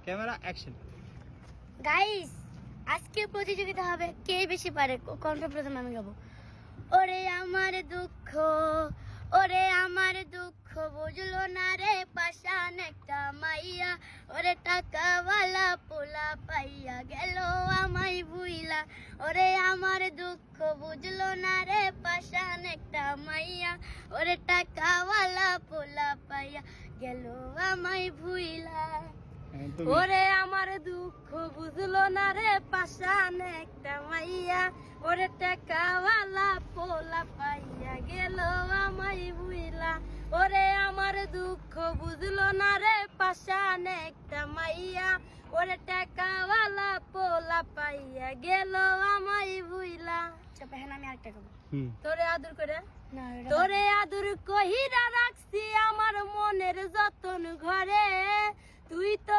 Camera action. Guys, আজকে প্রতিযোগিতা হবে কে বেশি পারে। কণ্ঠ প্রথম আমি গাবো। ওরে আমার দুঃখ, ওরে আমার দুঃখ বুঝলো না রে পাশান একটা মাইয়া, ওরে টাকাওয়ালা পোলা পাইয়া গেল আমায় ভুইলা। ওরে আমার দুঃখ বুঝলো না রে পাশান একটা মাইয়া, ওরে টাকাওয়ালা পোলা পাইয়া গেল আমায় ভুইলা। ওরে আমার দুঃখ বুঝলো না রে পাশান একটা মাইয়া, ওরে টাকাওয়ালা পোলা পাইয়া গেল আমায় ভুইলা। ওরে আমার দুঃখ বুঝলো না রে পাশান একটা মাইয়া, ওরে টাকাওয়ালা পোলা পাইয়া গেল আমায় ভুইলা। আমি আরেকটা গাবো। তোরে আদর করে, তোরে আদর কহিরা রাখছি আমার মনের যতন ঘরে, তুই তো